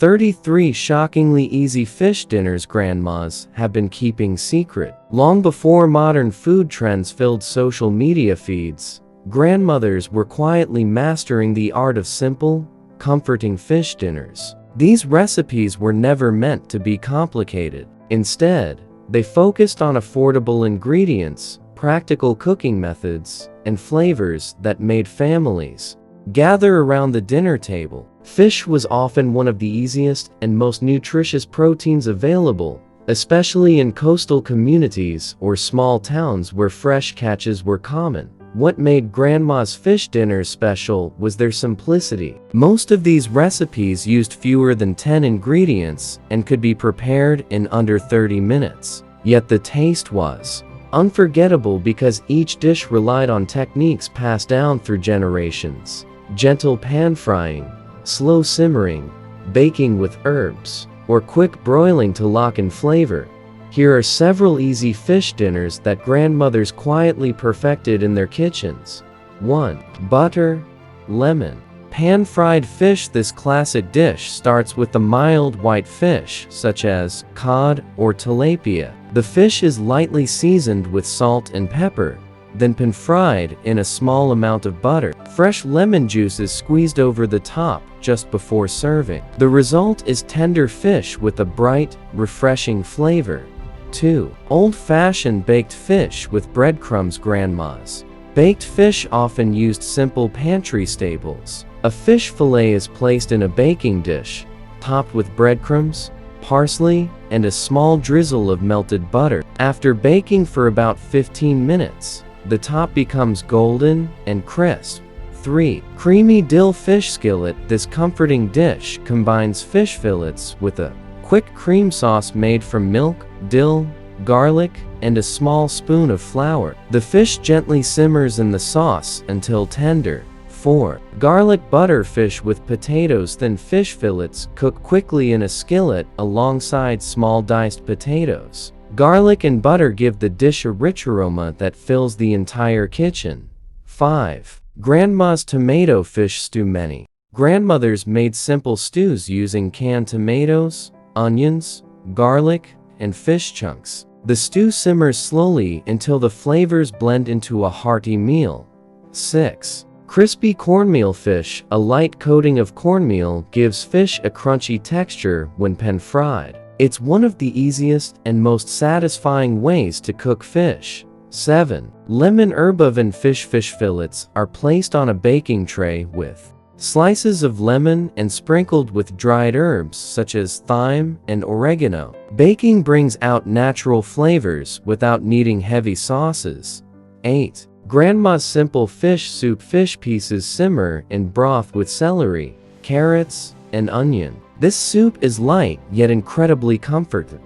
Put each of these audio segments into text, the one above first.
33 shockingly easy fish dinners grandmas have been keeping secret. Long before modern food trends filled social media feeds, grandmothers were quietly mastering the art of simple, comforting fish dinners. These recipes were never meant to be complicated. Instead, they focused on affordable ingredients, practical cooking methods, and flavors that made families gather around the dinner table. Fish was often one of the easiest and most nutritious proteins available, especially in coastal communities or small towns where fresh catches were common. What made grandma's fish dinners special was their simplicity. Most of these recipes used fewer than 10 ingredients and could be prepared in under 30 minutes. Yet the taste was unforgettable because each dish relied on techniques passed down through generations. Gentle pan frying, slow simmering, baking with herbs, or quick broiling to lock in flavor. Here are several easy fish dinners that grandmothers quietly perfected in their kitchens. 1. Butter, lemon. Pan-fried fish. This classic dish starts with the mild white fish, such as cod or tilapia. The fish is lightly seasoned with salt and pepper, then pan-fried in a small amount of butter. Fresh lemon juice is squeezed over the top just before serving. The result is tender fish with a bright, refreshing flavor. 2. Old-fashioned baked fish with breadcrumbs. Grandma's baked fish often used simple pantry staples. A fish fillet is placed in a baking dish, topped with breadcrumbs, parsley, and a small drizzle of melted butter. After baking for about 15 minutes, the top becomes golden and crisp. 3. Creamy dill fish skillet. This comforting dish combines fish fillets with a quick cream sauce made from milk, dill, garlic, and a small spoon of flour. The fish gently simmers in the sauce until tender. 4. Garlic butter fish with potatoes. Thin fish fillets cook quickly in a skillet alongside small diced potatoes. Garlic and butter give the dish a rich aroma that fills the entire kitchen. 5. Grandma's tomato fish stew. Many grandmothers made simple stews using canned tomatoes, onions, garlic, and fish chunks. The stew simmers slowly until the flavors blend into a hearty meal. 6. Crispy cornmeal fish. A light coating of cornmeal gives fish a crunchy texture when pan-fried. It's one of the easiest and most satisfying ways to cook fish. 7. Lemon herb oven fish. Fish fillets are placed on a baking tray with slices of lemon and sprinkled with dried herbs such as thyme and oregano. Baking brings out natural flavors without needing heavy sauces. 8. Grandma's simple fish soup. Fish pieces simmer in broth with celery, carrots, and onion. This soup is light yet incredibly comforting.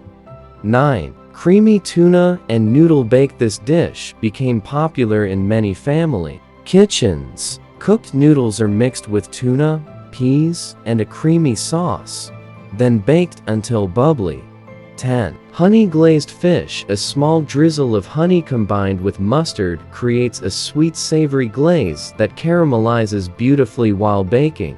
9. Creamy tuna and noodle bake. This dish became popular in many family kitchens. Cooked noodles are mixed with tuna, peas, and a creamy sauce, then baked until bubbly. 10. Honey glazed fish. A small drizzle of honey combined with mustard creates a sweet savory glaze that caramelizes beautifully while baking.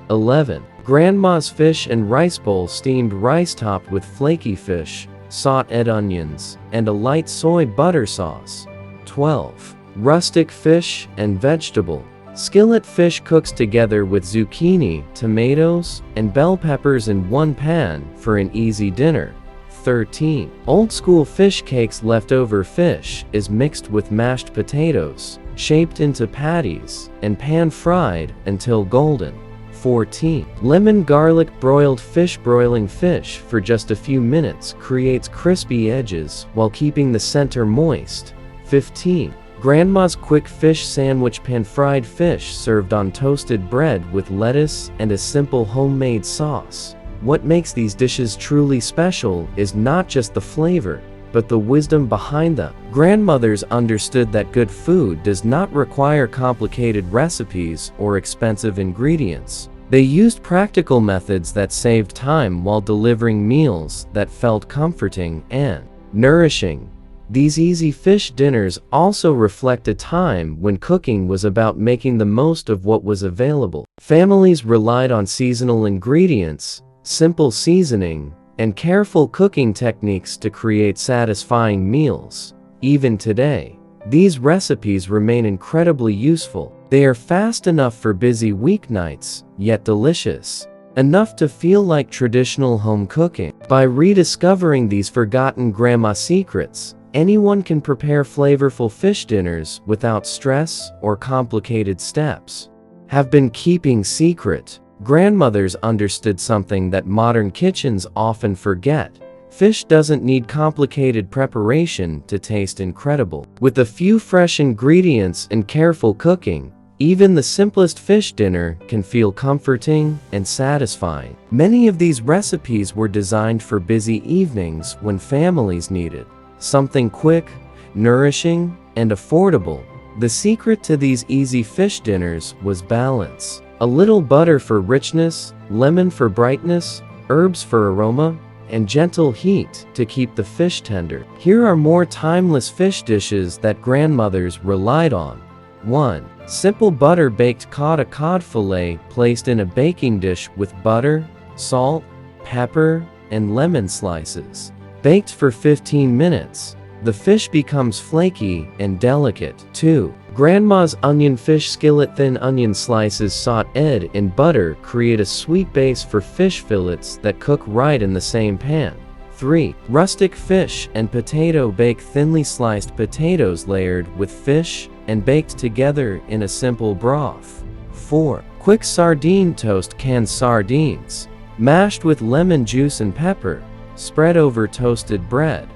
11. Grandma's fish and rice bowl. Steamed rice topped with flaky fish, sauteed onions, and a light soy butter sauce. 12. Rustic fish and vegetable. Skillet fish cooks together with zucchini, tomatoes, and bell peppers in one pan for an easy dinner. 13. Old school fish cakes. Leftover fish is mixed with mashed potatoes, shaped into patties, and pan-fried until golden. 14. Lemon garlic broiled fish. Broiling fish for just a few minutes creates crispy edges while keeping the center moist. 15. Grandma's quick fish sandwich. Pan-fried fish served on toasted bread with lettuce and a simple homemade sauce. What makes these dishes truly special is not just the flavor, but the wisdom behind them. Grandmothers understood that good food does not require complicated recipes or expensive ingredients. They used practical methods that saved time while delivering meals that felt comforting and nourishing. These easy fish dinners also reflect a time when cooking was about making the most of what was available. Families relied on seasonal ingredients, simple seasoning, and careful cooking techniques to create satisfying meals. Even today, these recipes remain incredibly useful. They are fast enough for busy weeknights, yet delicious enough to feel like traditional home cooking. By rediscovering these forgotten grandma secrets, anyone can prepare flavorful fish dinners without stress or complicated steps. Have been keeping secret. Grandmothers understood something that modern kitchens often forget. Fish doesn't need complicated preparation to taste incredible. With a few fresh ingredients and careful cooking, even the simplest fish dinner can feel comforting and satisfying. Many of these recipes were designed for busy evenings when families needed something quick, nourishing, and affordable. The secret to these easy fish dinners was balance. A little butter for richness, lemon for brightness, herbs for aroma, and gentle heat to keep the fish tender. Here are more timeless fish dishes that grandmothers relied on. 1. Simple butter-baked cod fillet placed in a baking dish with butter, salt, pepper, and lemon slices. Baked for 15 minutes, the fish becomes flaky and delicate. 2. Grandma's onion fish skillet. Thin onion slices sautéed in butter create a sweet base for fish fillets that cook right in the same pan. 3. Rustic fish and potato. Bake thinly sliced potatoes layered with fish and baked together in a simple broth. 4. Quick sardine toast. Canned sardines, mashed with lemon juice and pepper, spread over toasted bread.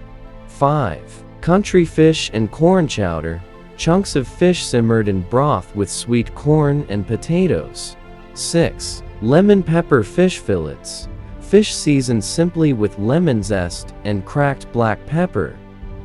5. Country fish and corn chowder. Chunks of fish simmered in broth with sweet corn and potatoes. 6. Lemon pepper fish fillets. Fish seasoned simply with lemon zest and cracked black pepper,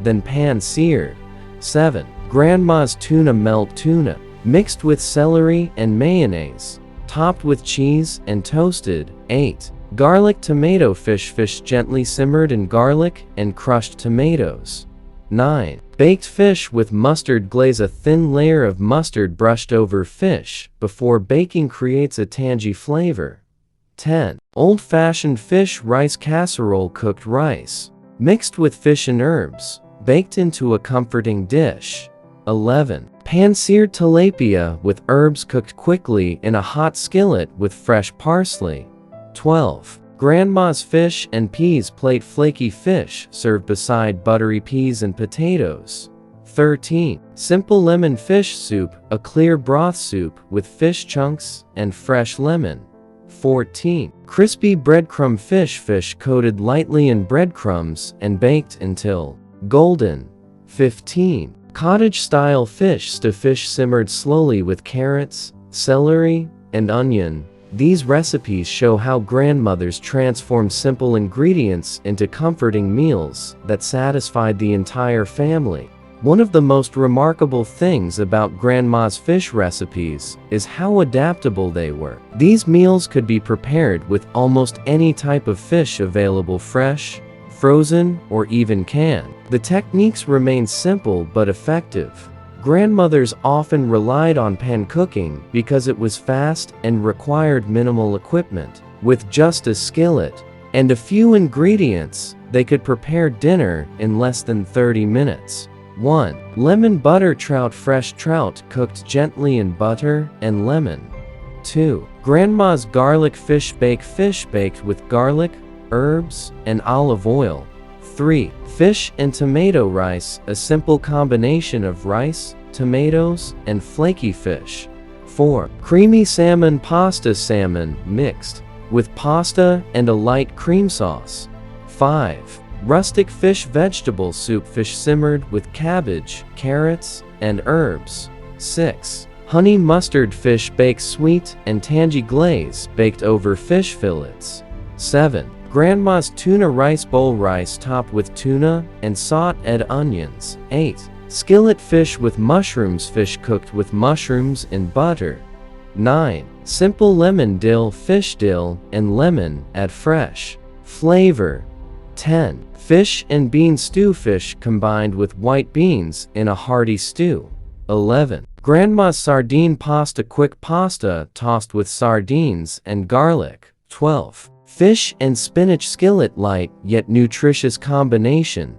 then pan-seared. 7. Grandma's tuna melt. Tuna, mixed with celery and mayonnaise, topped with cheese and toasted. 8. Garlic tomato fish. Fish gently simmered in garlic and crushed tomatoes. 9. Baked fish with mustard glaze. A thin layer of mustard brushed over fish before baking creates a tangy flavor. 10. Old-fashioned fish rice casserole. Cooked rice, mixed with fish and herbs, baked into a comforting dish. 11. Pan-seared tilapia with herbs cooked quickly in a hot skillet with fresh parsley. 12. Grandma's fish and peas plate. Flaky fish served beside buttery peas and potatoes. 13. Simple lemon fish soup. A clear broth soup with fish chunks and fresh lemon. 14. Crispy breadcrumb fish. Fish coated lightly in breadcrumbs and baked until golden. 15. Cottage-style fish stew. Fish simmered slowly with carrots, celery, and onion. These recipes show how grandmothers transformed simple ingredients into comforting meals that satisfied the entire family. One of the most remarkable things about Grandma's fish recipes is how adaptable they were. These meals could be prepared with almost any type of fish available, fresh, frozen, or even canned. The techniques remain simple but effective. Grandmothers often relied on pan cooking because it was fast and required minimal equipment. With just a skillet and a few ingredients, they could prepare dinner in less than 30 minutes. 1. Lemon butter trout. Fresh trout cooked gently in butter and lemon. 2. Grandma's garlic fish. Fish baked with garlic, herbs, and olive oil. 3. Fish and tomato rice. A simple combination of rice, tomatoes, and flaky fish. 4. Creamy salmon pasta. Salmon mixed with pasta and a light cream sauce. 5. Rustic fish vegetable soup. Fish simmered with cabbage, carrots, and herbs. 6. Honey mustard fish. Baked sweet and tangy glaze baked over fish fillets. 7. Grandma's tuna rice bowl. Rice topped with tuna and sautéed onions. 8. Skillet fish with mushrooms. Fish cooked with mushrooms in butter. 9. Simple lemon dill. Fish dill and lemon add fresh flavor. 10. Fish and bean stew. Fish combined with white beans in a hearty stew. 11. Grandma's sardine pasta. Quick pasta tossed with sardines and garlic. 12. Fish and spinach skillet, light yet nutritious combination.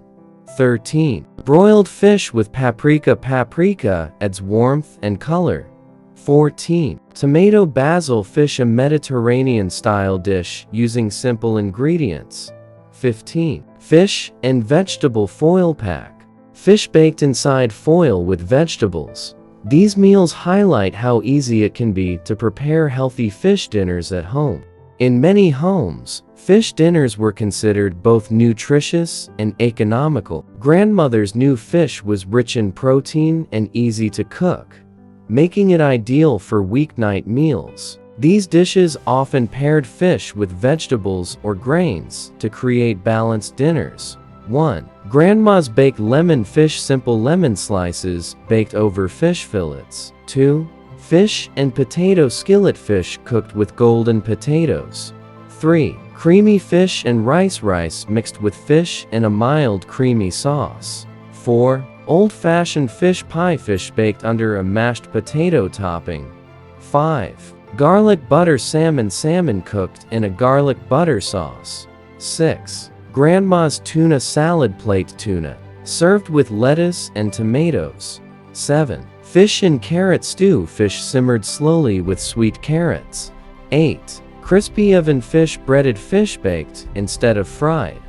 13. Broiled fish with paprika. Paprika adds warmth and color. 14. Tomato basil fish, a Mediterranean-style dish using simple ingredients. 15. Fish and vegetable foil pack. Fish baked inside foil with vegetables. These meals highlight how easy it can be to prepare healthy fish dinners at home. In many homes, fish dinners were considered both nutritious and economical. Grandmother's new fish was rich in protein and easy to cook, making it ideal for weeknight meals. These dishes often paired fish with vegetables or grains to create balanced dinners. 1. Grandma's baked lemon fish, simple lemon slices baked over fish fillets. 2. Fish and potato skillet, fish cooked with golden potatoes. 3. Creamy fish and rice mixed with fish and a mild creamy sauce. 4. Old-fashioned fish pie, fish baked under a mashed potato topping. 5. Garlic butter salmon, salmon cooked in a garlic butter sauce. 6. Grandma's tuna salad plate, tuna served with lettuce and tomatoes. 7. Fish and carrot stew, fish simmered slowly with sweet carrots. 8. Crispy oven fish, breaded fish baked instead of fried.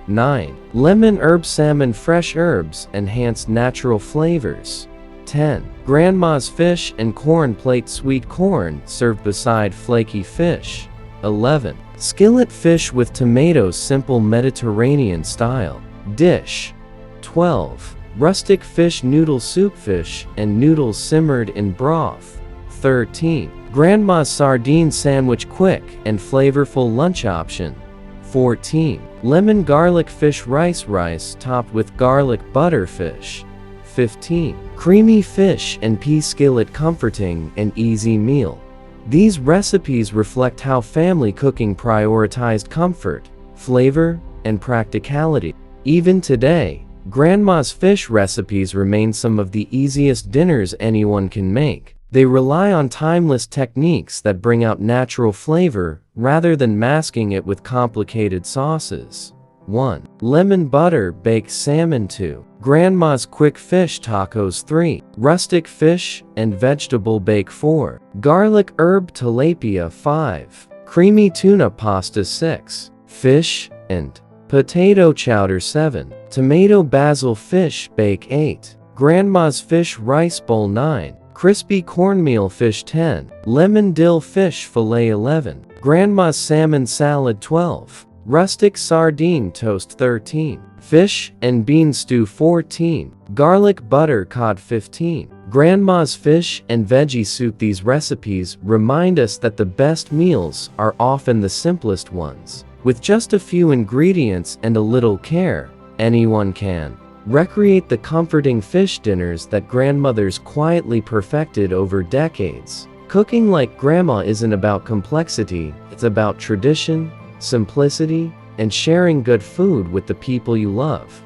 9. Lemon herb salmon, fresh herbs enhance natural flavors. 10. Grandma's fish and corn plate, sweet corn served beside flaky fish. 11. Skillet fish with tomatoes, simple Mediterranean style dish. 12. Rustic fish noodle soup, fish and noodles simmered in broth. 13. Grandma's sardine sandwich, quick and flavorful lunch option. 14. Lemon garlic fish, rice topped with garlic butter fish. 15. Creamy fish and pea skillet, comforting and easy meal. These recipes reflect how family cooking prioritized comfort, flavor, and practicality. Even today, Grandma's fish recipes remain some of the easiest dinners anyone can make. They rely on timeless techniques that bring out natural flavor rather than masking it with complicated sauces. 1. Lemon butter baked salmon. 2. Grandma's quick fish tacos. 3. Rustic fish and vegetable bake. 4. Garlic herb tilapia. 5. Creamy tuna pasta. 6. Fish and potato chowder. 7. Tomato basil fish bake. 8. Grandma's fish rice bowl. 9. Crispy cornmeal fish. 10. Lemon dill fish fillet. 11. Grandma's salmon salad. 12. Rustic sardine toast. 13. Fish and bean stew. 14. Garlic butter cod. 15. Grandma's fish and veggie soup. These recipes remind us that the best meals are often the simplest ones. With just a few ingredients and a little care, anyone can recreate the comforting fish dinners that grandmothers quietly perfected over decades. Cooking like Grandma isn't about complexity, it's about tradition, simplicity, and sharing good food with the people you love.